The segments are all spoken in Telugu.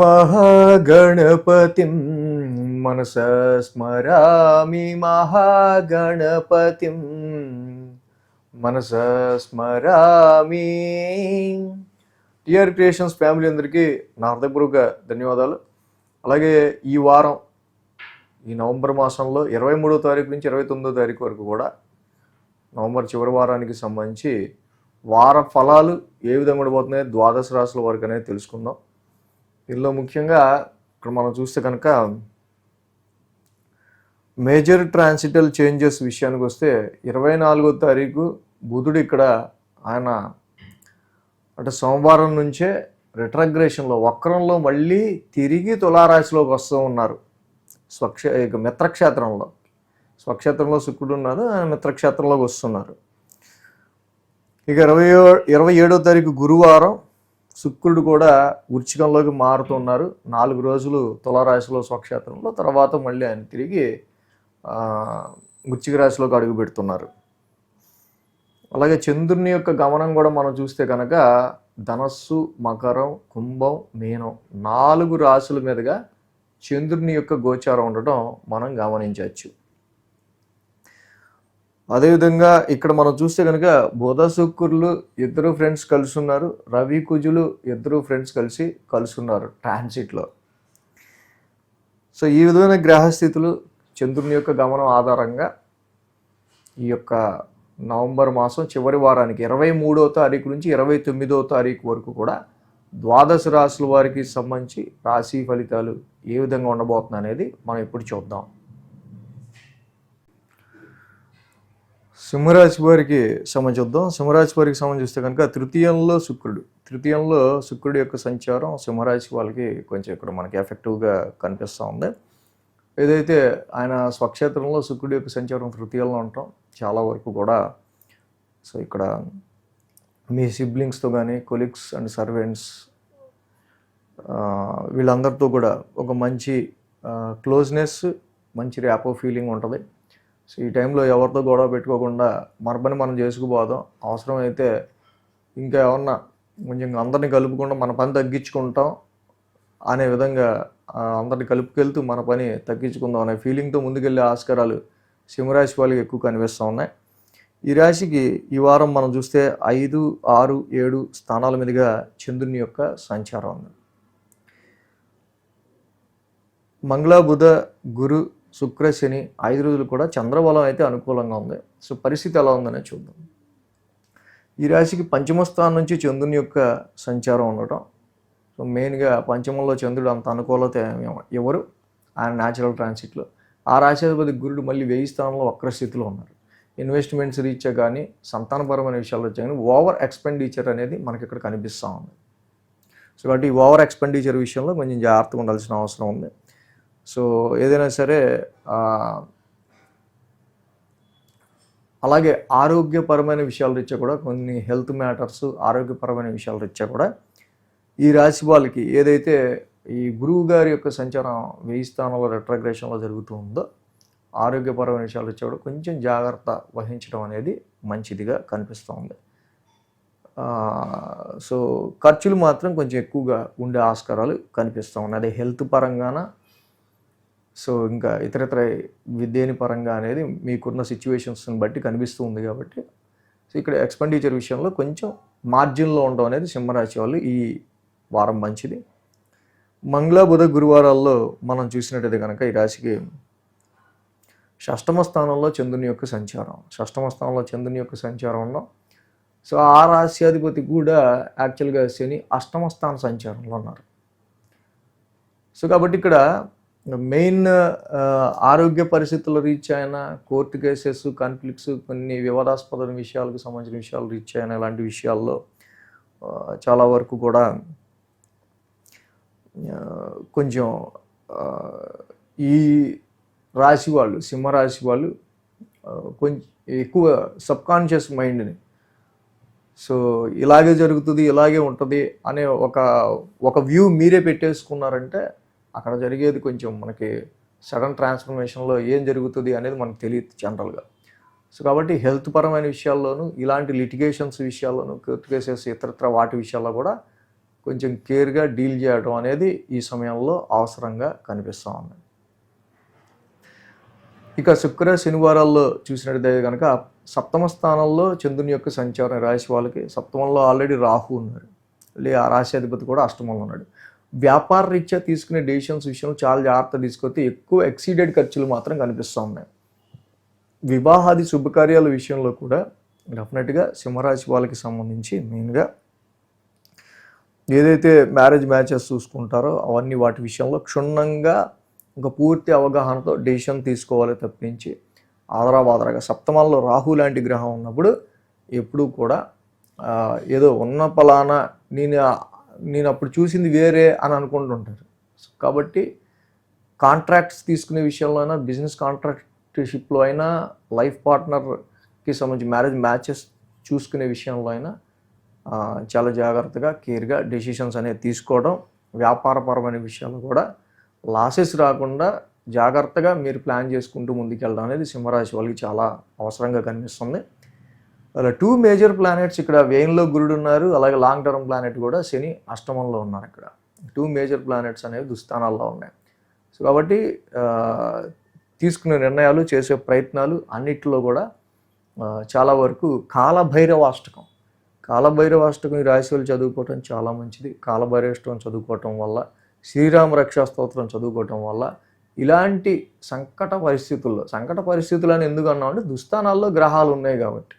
మహాగణపతిం మనసా స్మరామి మహాగణపతిం మనసా స్మరామి. టిఆర్ క్రియేషన్స్ ఫ్యామిలీ అందరికీ నా హృదయపూర్వక ధన్యవాదాలు. అలాగే ఈ వారం ఈ నవంబర్ మాసంలో 23వ తారీఖు నుంచి 29వ తారీఖు వరకు కూడా నవంబర్ చివరి వారానికి సంబంధించి వార ఫలాలు ఏ విధంగా ఉండబోతున్నాయి, ద్వాదశ రాశుల వరకు అనేది తెలుసుకుందాం. దీనిలో ముఖ్యంగా ఇక్కడ మనం చూస్తే కనుక మేజర్ ట్రాన్సిటల్ చేంజెస్ విషయానికి వస్తే 24వ తారీఖు బుధుడు ఇక్కడ ఆయన అంటే సోమవారం నుంచే రిట్రగ్రేషన్లో వక్రంలో మళ్ళీ తిరిగి తులారాశిలోకి వస్తూ ఉన్నారు. మిత్రక్షేత్రంలో స్వక్షేత్రంలో శుక్రుడు ఉన్నారు, ఆయన మిత్రక్షేత్రంలోకి వస్తున్నారు. ఇక 27వ తారీఖు గురువారం శుక్రుడు కూడా వృశ్చికంలోకి మారుతున్నారు. 4 రోజులు తులారాశిలో స్వక్షేత్రంలో, తర్వాత మళ్ళీ ఆయన తిరిగి వృశ్చిక రాశిలోకి అడుగు పెడుతున్నారు. అలాగే చంద్రుని యొక్క గమనం కూడా మనం చూస్తే కనుక ధనస్సు, మకరం, కుంభం, మీనం 4 రాశుల మీదుగా చంద్రుని యొక్క గోచారం ఉండటం మనం గమనించవచ్చు. అదేవిధంగా ఇక్కడ మనం చూస్తే కనుక బుధ శుక్రులు ఇద్దరు ఫ్రెండ్స్ కలిసి ఉన్నారు, రవి కుజులు ఇద్దరు ఫ్రెండ్స్ కలిసి ఉన్నారు ట్రాన్సిట్లో. సో ఈ విధమైన గ్రహస్థితులు చంద్రుని యొక్క గమనం ఆధారంగా ఈ యొక్క నవంబర్ మాసం చివరి వారానికి 23వ తారీఖు నుంచి 29వ తారీఖు వరకు కూడా ద్వాదశ రాశుల వారికి సంబంధించి రాశి ఫలితాలు ఏ విధంగా ఉండబోతుంది అనేది మనం ఇప్పుడు చూద్దాం. సింహరాశి వారికి సంబంధిద్దాం. సింహరాశి వారికి సంబంధిస్తే కనుక తృతీయంలో శుక్రుడి యొక్క సంచారం సింహరాశి వాళ్ళకి కొంచెం ఇక్కడ మనకి ఎఫెక్టివ్గా కనిపిస్తూ ఉంది. ఏదైతే ఆయన స్వక్షేత్రంలో శుక్రుడి యొక్క సంచారం తృతీయంలో ఉంటాం చాలా వరకు కూడా. సో ఇక్కడ మీ సిబ్లింగ్స్తో కానీ కొలీగ్స్ అండ్ సర్వెంట్స్ వీళ్ళందరితో కూడా ఒక మంచి క్లోజ్నెస్, మంచి ర్యాపో ఫీలింగ్ ఉంటుంది. సో ఈ టైంలో ఎవరితో గొడవ పెట్టుకోకుండా మన పని మనం చేసుకుపోదాం, అవసరమైతే ఇంకా ఏమన్నా కొంచెం అందరినీ కలుపుకుండా మన పని తగ్గించుకుంటాం అనే విధంగా అందరిని కలుపుకెళ్తూ మన పని తగ్గించుకుందాం అనే ఫీలింగ్తో ముందుకెళ్ళే ఆస్కారాలు సింహరాశి వాళ్ళకి ఎక్కువ కనిపిస్తూ ఉన్నాయి. ఈ రాశికి ఈ వారం మనం చూస్తే 5, 6, 7 స్థానాల మీదుగా చంద్రుని యొక్క సంచారం ఉంది. మంగళ, బుధ, గురు, శుక్ర, శని 5 రోజులు కూడా చంద్రబలం అయితే అనుకూలంగా ఉంది. సో పరిస్థితి ఎలా ఉందనే చూద్దాం. ఈ రాశికి పంచమ స్థానం నుంచి చంద్రుని యొక్క సంచారం ఉండటం. సో మెయిన్గా పంచమంలో చంద్రుడు అంత అనుకూలత ఎవరు ఆయన న్యాచురల్ ట్రాన్సిట్లో. ఆ రాశిపతి గురుడు మళ్ళీ 1000 స్థానంలో వక్రస్థితిలో ఉన్నారు. ఇన్వెస్ట్మెంట్స్ రీత్యా కానీ సంతానపరమైన విషయాలు వచ్చా కానీ ఓవర్ ఎక్స్పెండిచర్ అనేది మనకి ఇక్కడ కనిపిస్తూ ఉంది. సో కాబట్టి ఈ ఓవర్ ఎక్స్పెండిచర్ విషయంలో కొంచెం జాగ్రత్తగా ఉండాల్సిన అవసరం ఉంది. సో ఏదైనా సరే అలాగే ఆరోగ్యపరమైన విషయాల రీత్యా కూడా కొన్ని హెల్త్ మ్యాటర్స్, ఆరోగ్యపరమైన విషయాల రీత్యా కూడా ఈ రాశి వాళ్ళకి ఏదైతే ఈ గురువు గారి యొక్క సంచారం 1000 స్థానంలో రెట్రగ్రేషన్లో జరుగుతూ ఉందో ఆరోగ్యపరమైన విషయాలు రీత్యా కూడా కొంచెం జాగ్రత్త వహించడం అనేది మంచిదిగా కనిపిస్తూ ఉంది. సో ఖర్చులు మాత్రం కొంచెం ఎక్కువగా ఉండే ఆస్కారాలు కనిపిస్తూ ఉన్నాయి. అదే హెల్త్ పరంగాన సో ఇంకా ఇతరత్ర దేని పరంగా అనేది మీకున్న సిచ్యువేషన్స్ని బట్టి కనిపిస్తూ ఉంది. కాబట్టి సో ఇక్కడ ఎక్స్పెండిచర్ విషయంలో కొంచెం మార్జిన్లో ఉండడం అనేది సింహరాశి వాళ్ళు ఈ వారం మంచిది. మంగళ, బుధ, గురువారాల్లో మనం చూసినట్టయితే కనుక ఈ రాశికి షష్టమ స్థానంలో చంద్రుని యొక్క సంచారం ఉన్నాం. సో ఆ రాశ్యాధిపతి కూడా యాక్చువల్గా శని అష్టమ స్థాన సంచారంలో ఉన్నారు. సో కాబట్టి ఇక్కడ మెయిన్ ఆరోగ్య పరిస్థితుల రీత్యా అయినా, కోర్టు కేసెస్, కాన్ఫ్లిక్ట్స్, కొన్ని వివాదాస్పద విషయాలకు సంబంధించిన విషయాలు రీత్యా అయినా ఇలాంటి విషయాల్లో చాలా వరకు కూడా కొంచెం ఈ రాశి వాళ్ళు, సింహరాశి వాళ్ళు కొంచెం ఎక్కువ సబ్కాన్షియస్ మైండ్ని సో ఇలాగే జరుగుతుంది, ఇలాగే ఉంటుంది అనే ఒక వ్యూ మీరే పెట్టేసుకున్నారంటే అక్కడ జరిగేది కొంచెం మనకి సడన్ ట్రాన్స్ఫర్మేషన్లో ఏం జరుగుతుంది అనేది మనకు తెలియదు జనరల్గా. సో కాబట్టి హెల్త్ పరమైన విషయాల్లోనూ, ఇలాంటి లిటిగేషన్స్ విషయాల్లోనూ, కోర్టు కేసెస్ ఇతరత్ర వాటి విషయాల్లో కూడా కొంచెం కేర్గా డీల్ చేయడం అనేది ఈ సమయంలో అవసరంగా కనిపిస్తూ ఉంది. ఇక శుక్ర శనివారాల్లో చూసినట్టయితే కనుక సప్తమ స్థానంలో చంద్రుని యొక్క సంచారం రాశి వాళ్ళకి. సప్తమంలో ఆల్రెడీ రాహు ఉన్నారు, ఆ రాశి అధిపతి కూడా అష్టమంలో ఉన్నాడు. వ్యాపార రీత్యా తీసుకునే డెసిషన్స్ విషయంలో చాలా జాగ్రత్త తీసుకొస్తే ఎక్కువ ఎక్సీడెడ్ ఖర్చులు మాత్రం కనిపిస్తూ ఉన్నాయి. వివాహాది శుభకార్యాల విషయంలో కూడా డెఫినెట్గా సింహరాశి వాళ్ళకి సంబంధించి మెయిన్గా ఏదైతే మ్యారేజ్ మ్యాచెస్ చూసుకుంటారో అవన్నీ వాటి విషయంలో క్షుణ్ణంగా ఒక పూర్తి అవగాహనతో డెసిషన్ తీసుకోవాలి తప్పించి ఆదరాబాదరాగా. సప్తమంలో రాహు లాంటి గ్రహం ఉన్నప్పుడు ఎప్పుడూ కూడా ఏదో ఉన్న పలానా నేను అప్పుడు చూసింది వేరే అని అనుకుంటుంటారు. కాబట్టి కాంట్రాక్ట్స్ తీసుకునే విషయంలో అయినా, బిజినెస్ కాంట్రాక్ట్షిప్లో అయినా, లైఫ్ పార్ట్నర్కి సంబంధించి మ్యారేజ్ మ్యాచెస్ చూసుకునే విషయంలో అయినా చాలా జాగ్రత్తగా కేర్గా డెసిషన్స్ అనేవి తీసుకోవడం. వ్యాపారపరమైన విషయాలు కూడా లాసెస్ రాకుండా జాగ్రత్తగా మీరు ప్లాన్ చేసుకుంటూ ముందుకెళ్ళడం అనేది సింహరాశి వాళ్ళకి చాలా అవసరంగా కనిపిస్తుంది. అలా 2 మేజర్ ప్లానెట్స్ ఇక్కడ వ్యయంలో గురుడు ఉన్నారు, అలాగే లాంగ్ టర్మ్ ప్లానెట్ కూడా శని అష్టమంలో ఉన్నారు. ఇక్కడ 2 మేజర్ ప్లానెట్స్ అనేవి దుస్థానాల్లో ఉన్నాయి. సో కాబట్టి తీసుకునే నిర్ణయాలు, చేసే ప్రయత్నాలు అన్నిటిలో కూడా చాలా వరకు కాలభైరవాష్టకం ఈ రాశి వాళ్ళు చదువుకోవటం చాలా మంచిది. కాలభైరవాష్టకం చదువుకోవటం వల్ల, శ్రీరామ రక్షా స్తోత్రం చదువుకోవటం వల్ల ఇలాంటి సంకట పరిస్థితులు అని ఎందుకు అన్నామంటే దుస్థానాల్లో గ్రహాలు ఉన్నాయి కాబట్టి.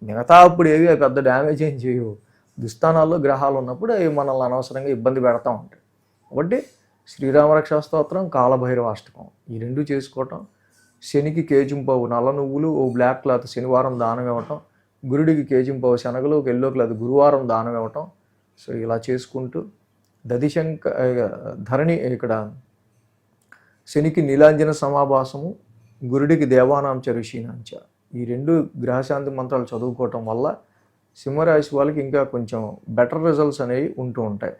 మిగతా అప్పుడు ఏవి పెద్ద డ్యామేజ్ ఏం చేయవు. దుస్థానాల్లో గ్రహాలు ఉన్నప్పుడు అవి మనల్ని అనవసరంగా ఇబ్బంది పెడతా ఉంటాయి. కాబట్టి శ్రీరామ రక్షా స్తోత్రం, కాలభైరవాష్టకం ఈ 2 చేసుకోవటం, శనికి కేజింపావు నల్ల నువ్వులు, ఓ బ్లాక్ క్లాత్ శనివారం దానం ఇవ్వటం, గురుడికి కేజింపావు శనగలు, ఒక ఎల్లో క్లాత్ గురువారం దానం ఇవ్వటం. సో ఇలా చేసుకుంటూ ధరణి ఇక్కడ శనికి నీలాంజన సమాభాసము, గురుడికి దేవానాంచ ఋషీనాంచ ఈ 2 గ్రహశాంతి మంత్రాలు చదువుకోవటం వల్ల సింహరాశి వాళ్ళకి ఇంకా కొంచెం బెటర్ రిజల్ట్స్ అనేవి ఉంటూ ఉంటాయి.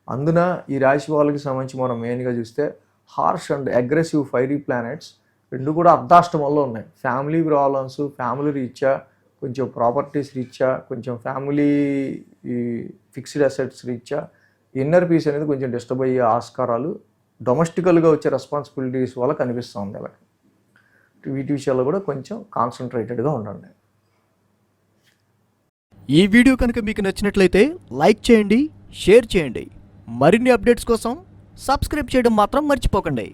అందున ఈ రాశి వాళ్ళకి సంబంధించి మనం మెయిన్గా చూస్తే harsh and aggressive fiery planets 2 కూడా అర్ధాష్టమంలో ఉన్నాయి. ఫ్యామిలీ ప్రాబ్లమ్స్, ఫ్యామిలీ రీత్యా, కొంచెం ప్రాపర్టీస్ రీత్యా, కొంచెం ఫ్యామిలీ ఫిక్స్డ్ అసెట్స్ రీత్యా ఇన్నర్ పీస్ అనేది కొంచెం డిస్టర్బ్ అయ్యే ఆస్కారాలు డొమెస్టికల్గా వచ్చే రెస్పాన్సిబిలిటీస్ వల్ల కనిపిస్తుంది. అలాగే వీటి విషయాల్లో కూడా కొంచెం కాన్సన్ట్రేటెడ్గా ఉండండి. ఈ వీడియో కనుక మీకు నచ్చినట్లయితే లైక్ చేయండి, షేర్ చేయండి. మరిన్ని అప్డేట్స్ కోసం సబ్స్క్రైబ్ చేయడం మాత్రం మర్చిపోకండి.